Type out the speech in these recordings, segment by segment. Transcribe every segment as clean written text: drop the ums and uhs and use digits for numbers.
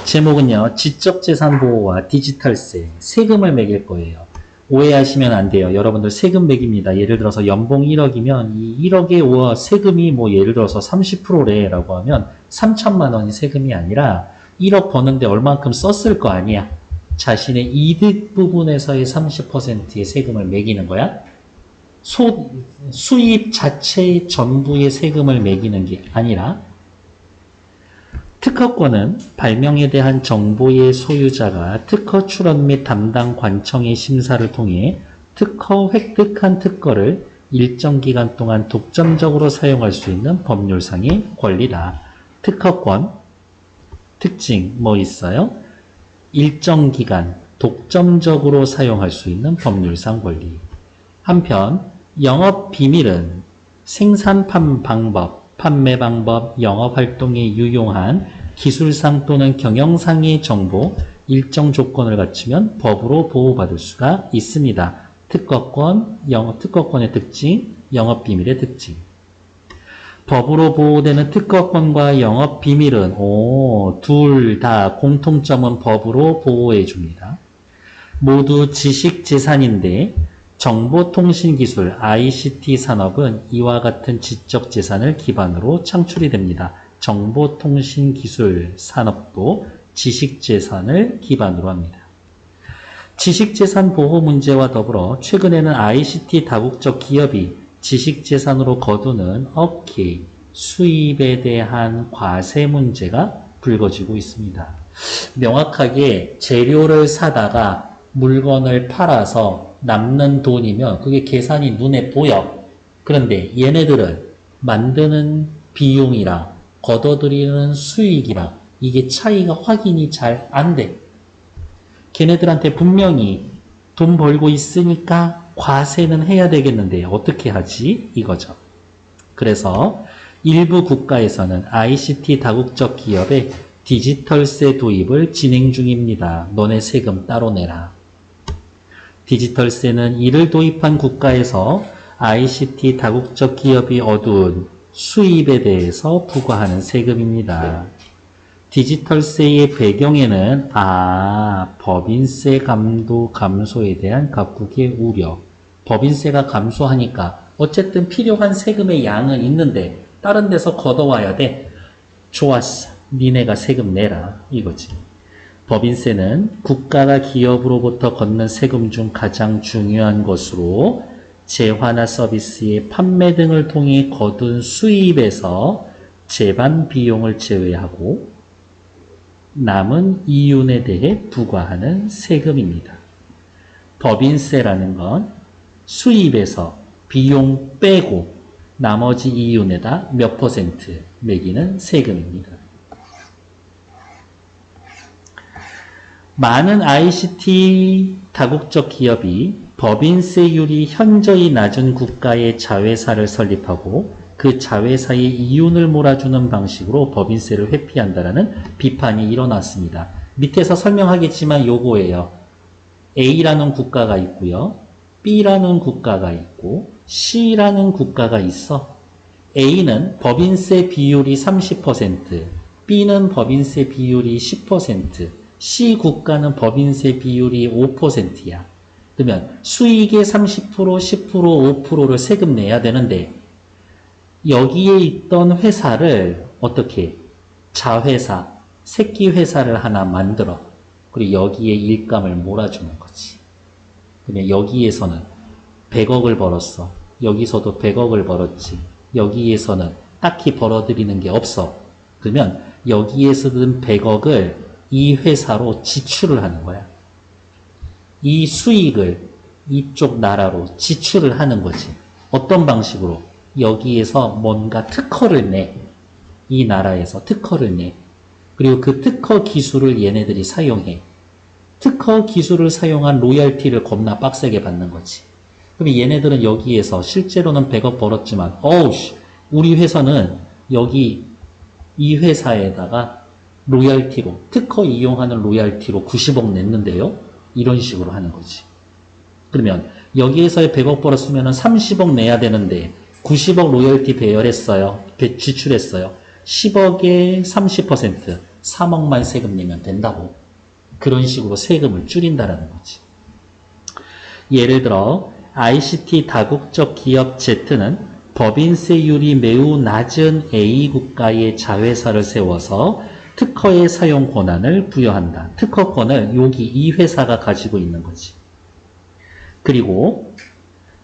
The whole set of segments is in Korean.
제목은요, 지적재산 보호와 디지털세, 세금을 매길 거예요. 오해하시면 안 돼요. 여러분들 세금 매깁니다. 예를 들어서 연봉 1억이면 이 1억의 세금이 뭐 예를 들어서 30%래 라고 하면 3천만 원이 세금이 아니라 1억 버는데 얼만큼 썼을 거 아니야. 자신의 이득 부분에서의 30%의 세금을 매기는 거야. 수입 자체의 전부의 세금을 매기는 게 아니라 특허권은 발명에 대한 정보의 소유자가 특허 출원 및 담당 관청의 심사를 통해 특허 획득한 특허를 일정 기간 동안 독점적으로 사용할 수 있는 법률상의 권리다. 특허권, 특징 뭐 있어요? 일정 기간 독점적으로 사용할 수 있는 법률상 권리. 한편 영업 비밀은 생산 방법, 판매 방법, 영업활동에 유용한 기술상 또는 경영상의 정보, 일정 조건을 갖추면 법으로 보호받을 수가 있습니다. 특허권의 특징, 영업비밀의 특징. 법으로 보호되는 특허권과 영업비밀은 둘 다 공통점은 법으로 보호해 줍니다. 모두 지식재산인데 정보통신기술 ICT 산업은 이와 같은 지적재산을 기반으로 창출이 됩니다. 정보통신기술 산업도 지식재산을 기반으로 합니다. 지식재산 보호 문제와 더불어 최근에는 ICT 다국적 기업이 지식재산으로 거두는 업계, 수입에 대한 과세 문제가 불거지고 있습니다. 명확하게 재료를 사다가 물건을 팔아서 남는 돈이면 그게 계산이 눈에 보여. 그런데 얘네들은 만드는 비용이랑 걷어들이는 수익이랑 이게 차이가 확인이 잘 안 돼. 걔네들한테 분명히 돈 벌고 있으니까 과세는 해야 되겠는데 어떻게 하지? 이거죠. 그래서 일부 국가에서는 ICT 다국적 기업의 디지털세 도입을 진행 중입니다. 너네 세금 따로 내라. 디지털세는 이를 도입한 국가에서 ICT 다국적 기업이 얻은 수입에 대해서 부과하는 세금입니다. 디지털세의 배경에는 법인세 감소에 대한 각국의 우려. 법인세가 감소하니까 어쨌든 필요한 세금의 양은 있는데 다른 데서 걷어와야 돼. 좋았어. 니네가 세금 내라. 이거지. 법인세는 국가가 기업으로부터 걷는 세금 중 가장 중요한 것으로 재화나 서비스의 판매 등을 통해 거둔 수입에서 재반 비용을 제외하고 남은 이윤에 대해 부과하는 세금입니다. 법인세라는 건 수입에서 비용 빼고 나머지 이윤에다 몇 퍼센트 매기는 세금입니다. 많은 ICT 다국적 기업이 법인세율이 현저히 낮은 국가의 자회사를 설립하고 그 자회사의 이윤을 몰아주는 방식으로 법인세를 회피한다라는 비판이 일어났습니다. 밑에서 설명하겠지만 요거예요. A라는 국가가 있고요. B라는 국가가 있고 C라는 국가가 있어. A는 법인세 비율이 30%, B는 법인세 비율이 10%, C 국가는 법인세 비율이 5%야. 그러면 수익의 30%, 10%, 5%를 세금 내야 되는데 여기에 있던 회사를 어떻게 자회사, 새끼 회사를 하나 만들어. 그리고 여기에 일감을 몰아주는 거지. 그러면 여기에서는 100억을 벌었어. 여기서도 100억을 벌었지. 여기에서는 딱히 벌어들이는 게 없어. 그러면 여기에서 든 100억을 이 회사로 지출을 하는 거야. 이 수익을 이쪽 나라로 지출을 하는 거지. 어떤 방식으로? 여기에서 뭔가 특허를 내. 이 나라에서 특허를 내. 그리고 그 특허 기술을 얘네들이 사용해. 특허 기술을 사용한 로열티를 겁나 빡세게 받는 거지. 그럼 얘네들은 여기에서 실제로는 100억 벌었지만 우리 회사는 여기 이 회사에다가 로열티로, 특허 이용하는 로열티로 90억 냈는데요. 이런 식으로 하는 거지. 그러면 여기에서 100억 벌었으면 30억 내야 되는데 90억 로열티 배열했어요. 지출했어요. 10억에 30%, 3억만 세금 내면 된다고. 그런 식으로 세금을 줄인다라는 거지. 예를 들어 ICT 다국적 기업 Z는 법인세율이 매우 낮은 A 국가의 자회사를 세워서 특허의 사용 권한을 부여한다. 특허권을 여기 이 회사가 가지고 있는 거지. 그리고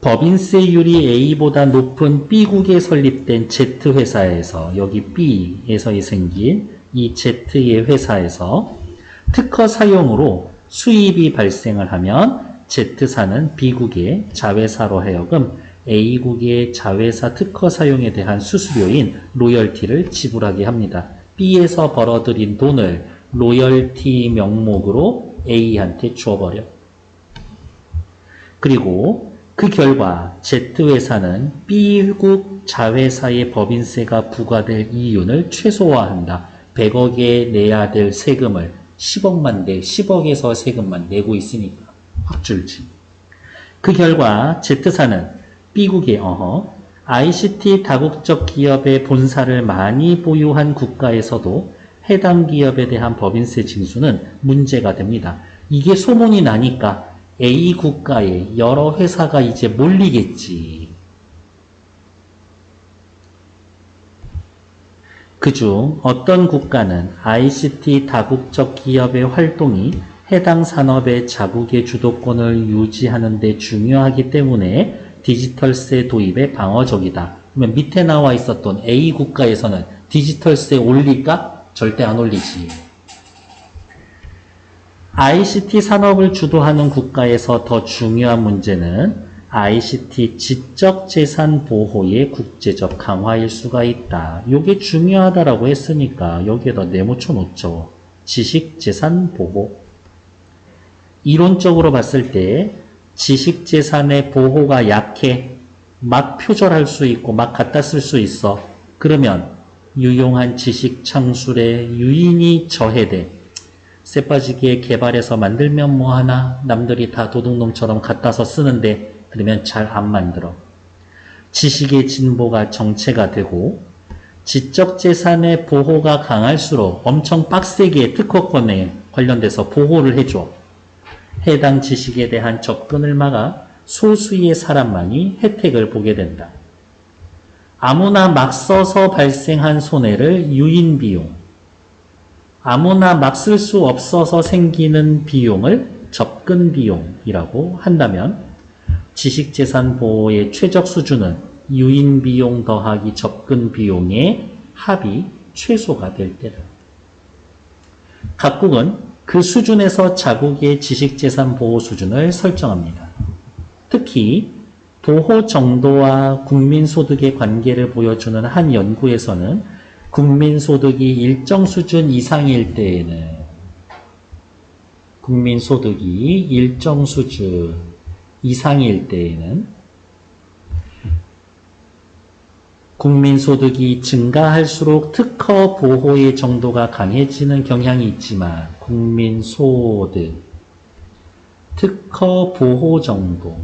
법인세율이 A보다 높은 B국에 설립된 Z회사에서 여기 B에서 생긴 이 Z의 회사에서 특허 사용으로 수입이 발생을 하면 Z사는 B국의 자회사로 하여금 A국의 자회사 특허 사용에 대한 수수료인 로열티를 지불하게 합니다. B에서 벌어들인 돈을 로열티 명목으로 A한테 주어버려. 그리고 그 결과 Z회사는 B국 자회사의 법인세가 부과될 이윤을 최소화한다. 100억에 내야 될 세금을 10억만 10억에서 세금만 내고 있으니까 확 줄지. 그 결과 Z사는 B국의 ICT 다국적 기업의 본사를 많이 보유한 국가에서도 해당 기업에 대한 법인세 징수는 문제가 됩니다. 이게 소문이 나니까 A 국가에 여러 회사가 이제 몰리겠지. 그중 어떤 국가는 ICT 다국적 기업의 활동이 해당 산업의 자국의 주도권을 유지하는 데 중요하기 때문에 디지털세 도입에 방어적이다. 그러면 밑에 나와 있었던 A 국가에서는 디지털세 올릴까? 절대 안 올리지. ICT 산업을 주도하는 국가에서 더 중요한 문제는 ICT 지적재산 보호의 국제적 강화일 수가 있다. 이게 중요하다라고 했으니까 여기에다 내묻혀 놓죠. 지식재산 보호. 이론적으로 봤을 때 지식재산의 보호가 약해. 막 표절할 수 있고 막 갖다 쓸 수 있어. 그러면 유용한 지식 창출에 유인이 저해돼. 쎄빠지게 개발해서 만들면 뭐하나? 남들이 다 도둑놈처럼 갖다서 쓰는데 그러면 잘 안 만들어. 지식의 진보가 정체가 되고 지적재산의 보호가 강할수록 엄청 빡세게 특허권에 관련돼서 보호를 해줘. 해당 지식에 대한 접근을 막아 소수의 사람만이 혜택을 보게 된다. 아무나 막 써서 발생한 손해를 유인비용, 아무나 막 쓸 수 없어서 생기는 비용을 접근비용이라고 한다면 지식재산 보호의 최적 수준은 유인비용 더하기 접근비용의 합이 최소가 될 때다. 각국은 그 수준에서 자국의 지식재산 보호 수준을 설정합니다. 특히 보호 정도와 국민소득의 관계를 보여주는 한 연구에서는 국민소득이 일정 수준 이상일 때에는 국민소득이 증가할수록 특허 보호의 정도가 강해지는 경향이 있지만 국민소득, 특허 보호 정도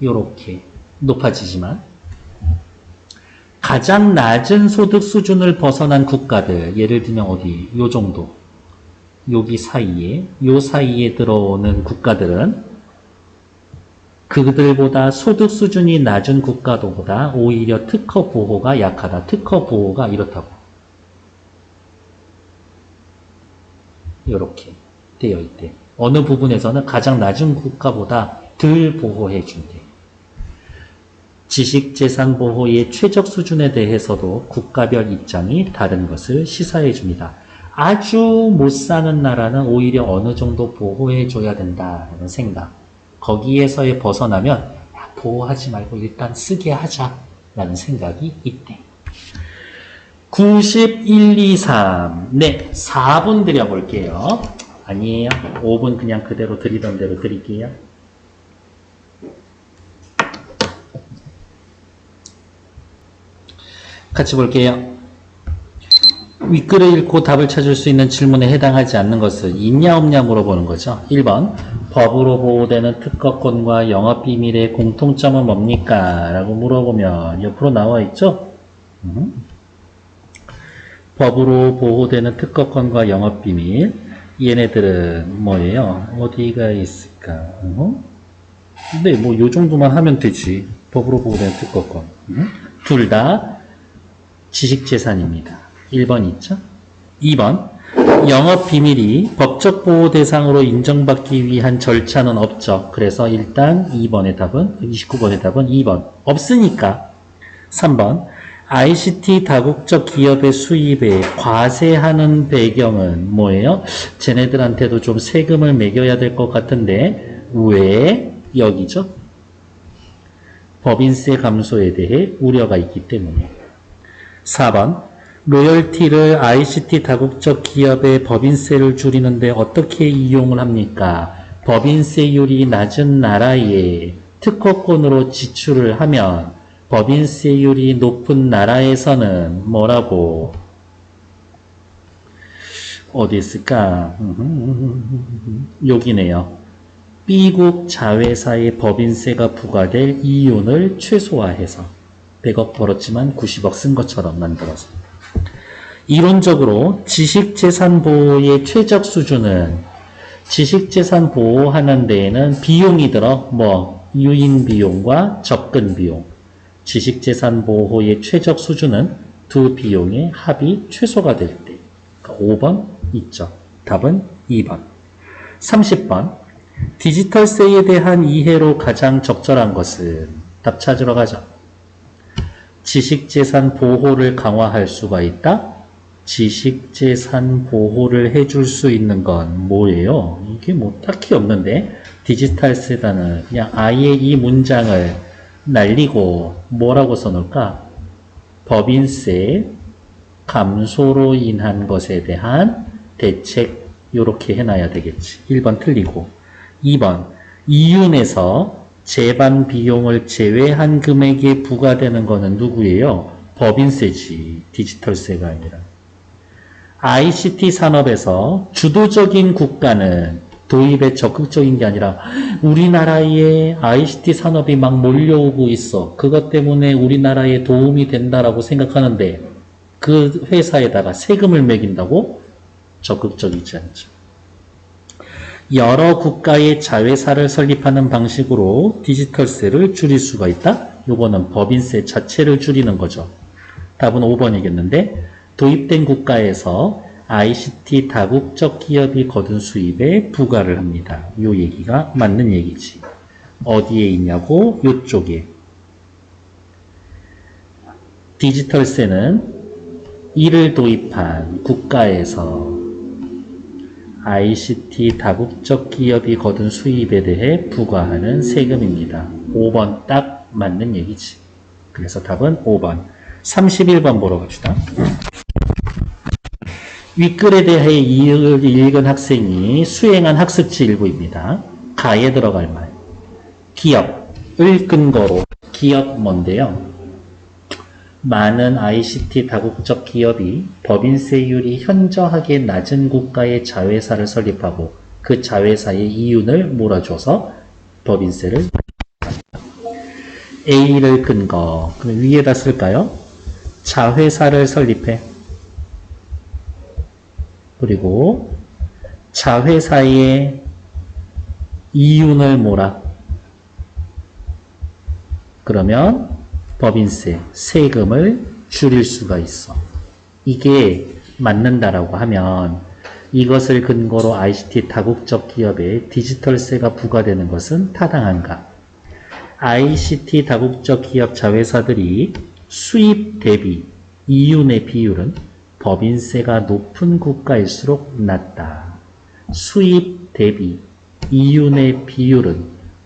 요렇게 높아지지만 가장 낮은 소득 수준을 벗어난 국가들, 예를 들면 어디 요 정도 여기 사이에, 요 사이에 들어오는 국가들은 그들보다 소득 수준이 낮은 국가도보다 오히려 특허 보호가 약하다. 특허 보호가 이렇다고. 이렇게 되어 있대. 어느 부분에서는 가장 낮은 국가보다 덜 보호해 준대. 지식재산 보호의 최적 수준에 대해서도 국가별 입장이 다른 것을 시사해 줍니다. 아주 못 사는 나라는 오히려 어느 정도 보호해 줘야 된다는 생각. 거기에서의 벗어나면 야, 보호하지 말고 일단 쓰게 하자라는 생각이 있대. 91, 2, 3. 네, 4분 드려볼게요. 아니에요. 5분 그냥 그대로 드리던 대로 드릴게요. 같이 볼게요. 윗글을 읽고 답을 찾을 수 있는 질문에 해당하지 않는 것은 있냐 없냐 물어보는 거죠. 1번 법으로 보호되는 특허권과 영업비밀의 공통점은 뭡니까? 라고 물어보면 옆으로 나와 있죠? 법으로 보호되는 특허권과 영업비밀, 얘네들은 뭐예요? 어디가 있을까? 근데 뭐 요 정도만 하면 되지. 법으로 보호되는 특허권. 둘 다 지식재산입니다. 1번 있죠? 2번, 영업비밀이 법적 보호 대상으로 인정받기 위한 절차는 없죠. 그래서 일단 2번의 답은, 29번의 답은 2번. 없으니까. 3번, ICT 다국적 기업의 수입에 과세하는 배경은 뭐예요? 쟤네들한테도 좀 세금을 매겨야 될 것 같은데 왜 여기죠? 법인세 감소에 대해 우려가 있기 때문에. 4번, 로열티를 ICT 다국적 기업의 법인세를 줄이는데 어떻게 이용을 합니까? 법인세율이 낮은 나라에 특허권으로 지출을 하면 법인세율이 높은 나라에서는 뭐라고? 어디 있을까? 여기네요. B국 자회사의 법인세가 부과될 이윤을 최소화해서 100억 벌었지만 90억 쓴 것처럼 만들어서. 이론적으로 지식재산 보호의 최적 수준은 지식재산 보호하는 데에는 비용이 들어 유인 비용과 접근 비용. 지식재산 보호의 최적 수준은 두 비용의 합이 최소가 될 때. 그러니까 5번 있죠. 답은 2번. 30번. 디지털세에 대한 이해로 가장 적절한 것은 답 찾으러 가죠. 지식재산 보호를 강화할 수가 있다. 지식재산 보호를 해줄 수 있는 건 뭐예요? 이게 뭐 딱히 없는데 디지털세단은 그냥 아예 이 문장을 날리고 뭐라고 써놓을까? 법인세 감소로 인한 것에 대한 대책 이렇게 해놔야 되겠지. 1번 틀리고 2번 이윤에서 재반 비용을 제외한 금액에 부과되는 거는 누구예요? 법인세지. 디지털세가 아니라. ICT 산업에서 주도적인 국가는 도입에 적극적인 게 아니라 우리나라에 ICT 산업이 막 몰려오고 있어. 그것 때문에 우리나라에 도움이 된다라고 생각하는데 그 회사에다가 세금을 매긴다고? 적극적이지 않죠. 여러 국가의 자회사를 설립하는 방식으로 디지털세를 줄일 수가 있다? 요거는 법인세 자체를 줄이는 거죠. 답은 5번이겠는데 도입된 국가에서 ICT 다국적 기업이 거둔 수입에 부과를 합니다. 요 얘기가 맞는 얘기지. 어디에 있냐고? 요쪽에. 디지털세는 이를 도입한 국가에서 ICT 다국적 기업이 거둔 수입에 대해 부과하는 세금입니다. 5번 딱 맞는 얘기지. 그래서 답은 5번. 31번 보러 갑시다. 윗글에 대해 읽은 학생이 수행한 학습지 일부입니다. 가에 들어갈 말. 기업을 근거로. 기업 뭔데요? 많은 ICT 다국적 기업이 법인세율이 현저하게 낮은 국가의 자회사를 설립하고 그 자회사의 이윤을 몰아줘서 법인세를 A를 근거. 그럼 위에다 쓸까요? 자회사를 설립해. 그리고 자회사의 이윤을 몰아. 그러면 법인세, 세금을 줄일 수가 있어. 이게 맞는다라고 하면 이것을 근거로 ICT 다국적 기업에 디지털세가 부과되는 것은 타당한가? ICT 다국적 기업 자회사들이 수입 대비 이윤의 비율은 법인세가 높은 국가일수록 낮다. 수입 대비 이윤의 비율은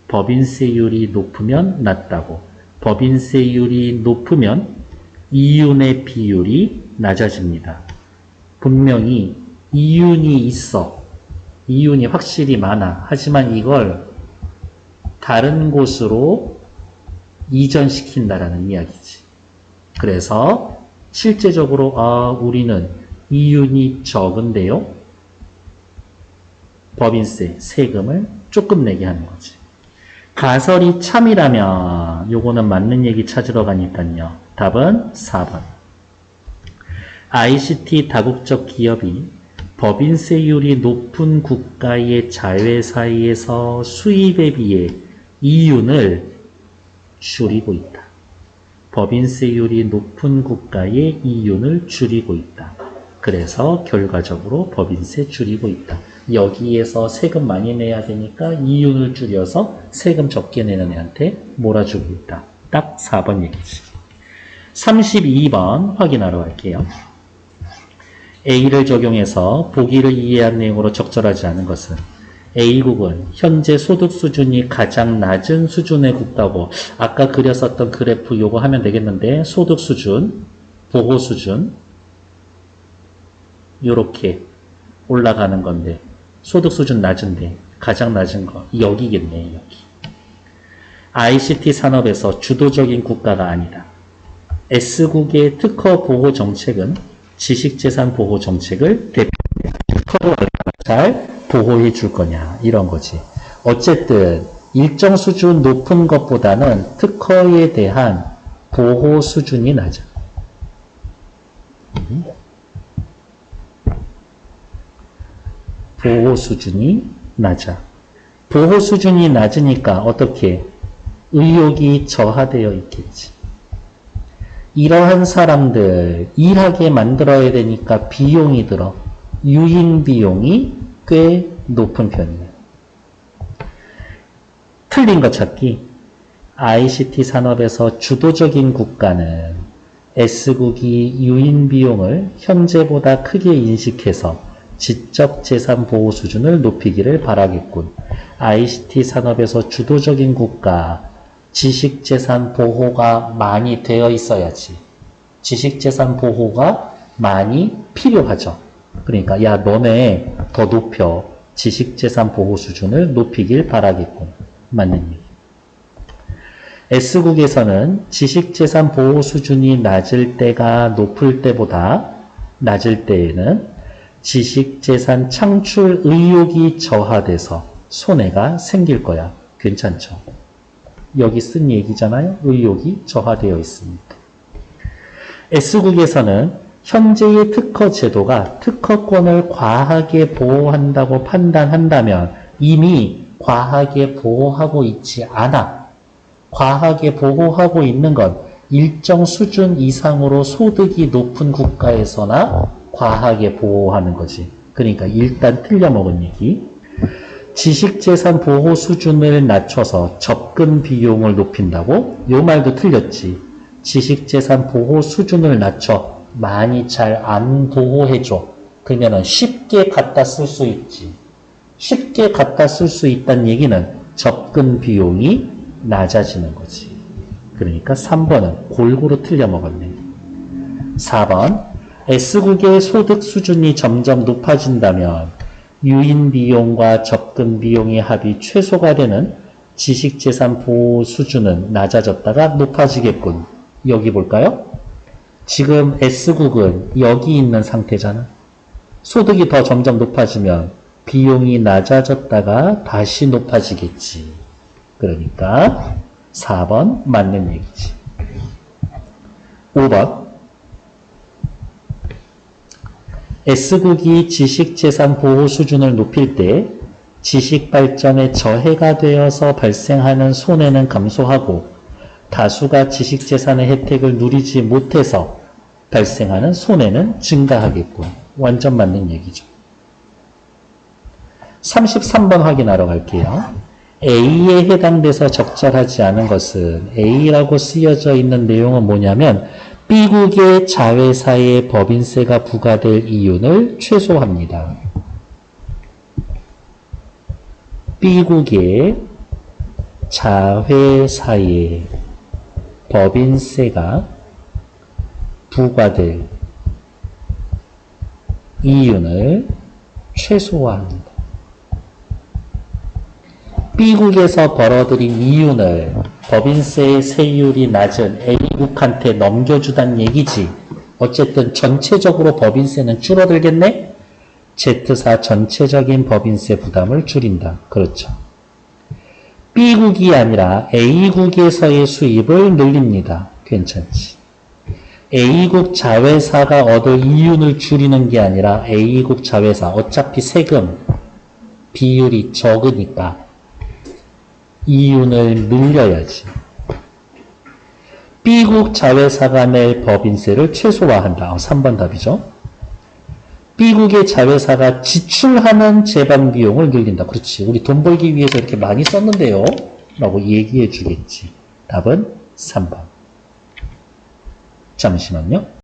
법인세율이 높으면 낮다고. 법인세율이 높으면 이윤의 비율이 낮아집니다. 분명히 이윤이 있어. 이윤이 확실히 많아. 하지만 이걸 다른 곳으로 이전시킨다라는 이야기지. 그래서 실제적으로 우리는 이윤이 적은데요. 법인세, 세금을 조금 내게 하는 거지. 가설이 참이라면 요거는 맞는 얘기 찾으러 가니까요. 답은 4번. ICT 다국적 기업이 법인세율이 높은 국가의 자회사에서 수입에 비해 이윤을 줄이고 있다. 법인세율이 높은 국가의 이윤을 줄이고 있다. 그래서 결과적으로 법인세 줄이고 있다. 여기에서 세금 많이 내야 되니까 이윤을 줄여서 세금 적게 내는 애한테 몰아주고 있다. 딱 4번 얘기지. 32번 확인하러 갈게요. A를 적용해서 보기를 이해한 내용으로 적절하지 않은 것은 A국은 현재 소득 수준이 가장 낮은 수준의 국가고 아까 그렸었던 그래프 요거 하면 되겠는데 소득 수준, 보호 수준 요렇게 올라가는 건데 소득 수준 낮은데 가장 낮은 거 여기겠네 여기. ICT 산업에서 주도적인 국가가 아니다. S국의 특허 보호 정책은 지식재산 보호 정책을 대표합니다. 특허를 얼마나 잘 보호해 줄 거냐 이런 거지. 어쨌든 일정 수준 높은 것보다는 특허에 대한 보호 수준이 낮아. 보호 수준이 낮아. 보호 수준이 낮으니까 어떻게 의욕이 저하되어 있겠지. 이러한 사람들 일하게 만들어야 되니까 비용이 들어. 유인 비용이 꽤 높은 편이에요. 틀린 거 찾기. ICT 산업에서 주도적인 국가는 S국이 유인 비용을 현재보다 크게 인식해서 지적재산 보호 수준을 높이기를 바라겠군. ICT 산업에서 주도적인 국가, 지식재산 보호가 많이 되어 있어야지. 지식재산 보호가 많이 필요하죠. 그러니까 야 너네 더 높여. 지식재산 보호 수준을 높이길 바라겠군. 맞는 얘기. S국에서는 지식재산 보호 수준이 낮을 때가 높을 때보다 낮을 때에는 지식재산 창출 의욕이 저하돼서 손해가 생길 거야. 괜찮죠? 여기 쓴 얘기잖아요. 의욕이 저하되어 있습니다. S국에서는 현재의 특허 제도가 특허권을 과하게 보호한다고 판단한다면 이미 과하게 보호하고 있지 않아. 과하게 보호하고 있는 건 일정 수준 이상으로 소득이 높은 국가에서나 과하게 보호하는 거지. 그러니까 일단 틀려먹은 얘기. 지식재산 보호 수준을 낮춰서 접근 비용을 높인다고? 요 말도 틀렸지. 지식재산 보호 수준을 낮춰 많이 잘 안 보호해줘. 그러면은 쉽게 갖다 쓸 수 있지. 쉽게 갖다 쓸 수 있다는 얘기는 접근 비용이 낮아지는 거지. 그러니까 3번은 골고루 틀려먹었네. 4번 S국의 소득 수준이 점점 높아진다면 유인 비용과 접근 비용의 합이 최소가 되는 지식재산 보호 수준은 낮아졌다가 높아지겠군. 여기 볼까요? 지금 S국은 여기 있는 상태잖아. 소득이 더 점점 높아지면 비용이 낮아졌다가 다시 높아지겠지. 그러니까 4번 맞는 얘기지. 5번 S국이 지식재산 보호 수준을 높일 때 지식발전에 저해가 되어서 발생하는 손해는 감소하고 다수가 지식재산의 혜택을 누리지 못해서 발생하는 손해는 증가하겠군. 완전 맞는 얘기죠. 33번 확인하러 갈게요. A에 해당돼서 적절하지 않은 것은 A라고 쓰여져 있는 내용은 뭐냐면 B국의 자회사에 법인세가 부과될 이윤을 최소화합니다. B국의 자회사에 법인세가 부과될 이윤을 최소화합니다. B국에서 벌어들인 이윤을 법인세의 세율이 낮은 A국한테 넘겨주단 얘기지. 어쨌든 전체적으로 법인세는 줄어들겠네? Z사 전체적인 법인세 부담을 줄인다. 그렇죠. B국이 아니라 A국에서의 수입을 늘립니다. 괜찮지? A국 자회사가 얻을 이윤을 줄이는 게 아니라 A국 자회사 어차피 세금 비율이 적으니까 이윤을 늘려야지. B국 자회사가 낼 법인세를 최소화한다. 3번 답이죠. B국의 자회사가 지출하는 재반 비용을 늘린다. 그렇지. 우리 돈 벌기 위해서 이렇게 많이 썼는데요. 라고 얘기해 주겠지. 답은 3번. 잠시만요.